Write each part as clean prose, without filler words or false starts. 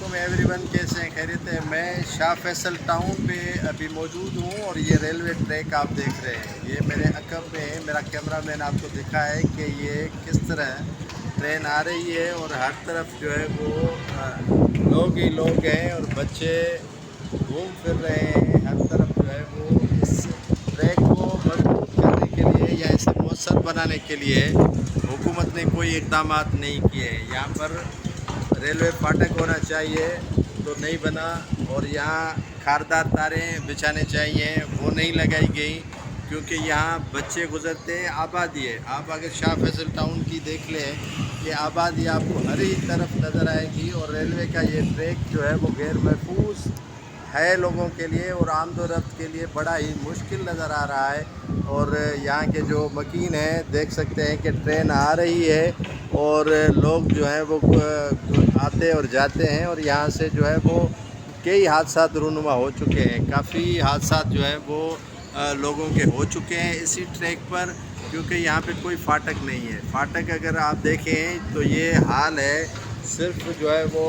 वालेकुम एवरीवन, कैसे हैं? खैरियत है। मैं शाह फैसल टाउन पे अभी मौजूद हूँ और ये रेलवे ट्रैक आप देख रहे हैं। ये मेरे अकब में है। मेरा कैमरामैन आपको दिखा है कि ये किस तरह ट्रेन आ रही है और हर तरफ जो है वो लोग ही लोग हैं और बच्चे घूम फिर रहे हैं। हर तरफ जो है वो इस ट्रैक को मजबूत करने के लिए या इसे मौसर बनाने के लिए हुकूमत ने कोई इक़दाम नहीं किए हैं। यहाँ पर रेलवे फाटक होना चाहिए तो नहीं बना, और यहाँ खारदार तारें बिछाने चाहिए, वो नहीं लगाई गई क्योंकि यहाँ बच्चे गुजरते हैं। आबादी है, आप अगर शाह फैसल टाउन की देख लें कि आबादी आपको हर ही तरफ नज़र आएगी, और रेलवे का ये ट्रैक जो है वो गैर महफूज है लोगों के लिए और आमदोरफ्त के लिए बड़ा ही मुश्किल नज़र आ रहा है। और यहाँ के जो मकीन हैं देख सकते हैं कि ट्रेन आ रही है और लोग जो हैं वो आते और जाते हैं, और यहाँ से जो है वो कई हादसात रूनुमा हो चुके हैं। काफ़ी हादसात जो है वो लोगों के हो चुके हैं इसी ट्रैक पर, क्योंकि यहाँ पे कोई फाटक नहीं है। फाटक अगर आप देखें तो ये हाल है, सिर्फ जो है वो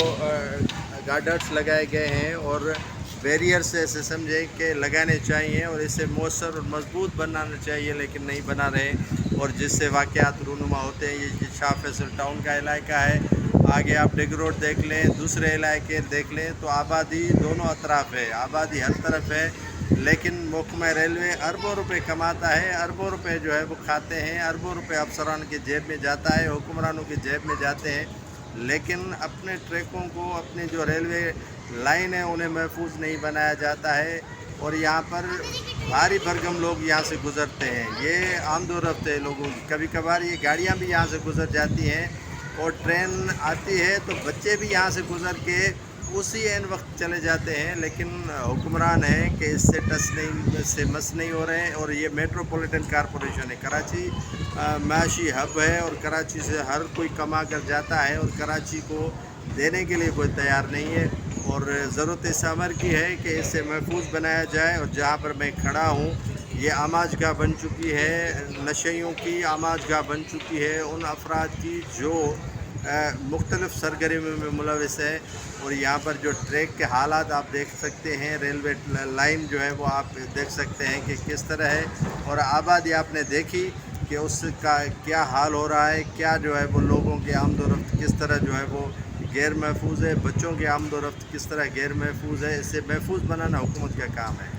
गार्डर्स लगाए गए हैं और बैरियर्स ऐसे समझे कि लगाने चाहिए और इसे मौसर और मजबूत बनाना चाहिए, लेकिन नहीं बना रहे, और जिससे वाक़यात रूनुमा होते हैं। ये शाह फैसल टाउन का इलाका है। आगे आप डिग रोड देख लें, दूसरे इलाके देख लें तो आबादी दोनों अतराफ़ है, आबादी हर तरफ है, लेकिन महकमा रेलवे अरबों रुपए कमाता है, अरबों रुपए जो है वो खाते हैं, अरबों रुपए अफसरान की जेब में जाता है, हुक्मरानों की जेब में जाते हैं, लेकिन अपने ट्रैकों को, अपने जो रेलवे लाइन है उन्हें महफूज नहीं बनाया जाता है। और यहाँ पर भारी भरकम लोग यहाँ से गुज़रते हैं। ये आमदोरफ्त है लोगों की। कभी कभार ये गाड़ियाँ भी यहाँ से गुज़र जाती हैं और ट्रेन आती है तो बच्चे भी यहाँ से गुज़र के उसी एन वक्त चले जाते हैं, लेकिन हुक्मरान हैं कि इससे इससे मस नहीं हो रहे हैं। और ये मेट्रोपॉलिटन कॉरपोरेशन है, कराची माशी हब है और कराची से हर कोई कमा कर जाता है और कराची को देने के लिए कोई तैयार नहीं है। और ज़रूरत इस अमर की है कि इसे महफूज बनाया जाए। और जहाँ पर मैं खड़ा हूँ ये आमाजगाह बन चुकी है, नशेइयों की आमाजगाह बन चुकी है, उन अफराद की जो मुख्तलिफ़ सरगर्मियों में मुलविस है। और यहाँ पर जो ट्रैक के हालात आप देख सकते हैं, रेलवे लाइन जो है वो आप देख सकते हैं कि किस तरह है, और आबादी आपने देखी कि उसका क्या हाल हो रहा है, क्या जो है वो लोगों के आमदोरफ्त किस तरह जो है वो गैर महफूज है, बच्चों की आमदोरफ्त किस तरह गैर महफूज है। इसे महफूज बनाना हुकूमत का काम है।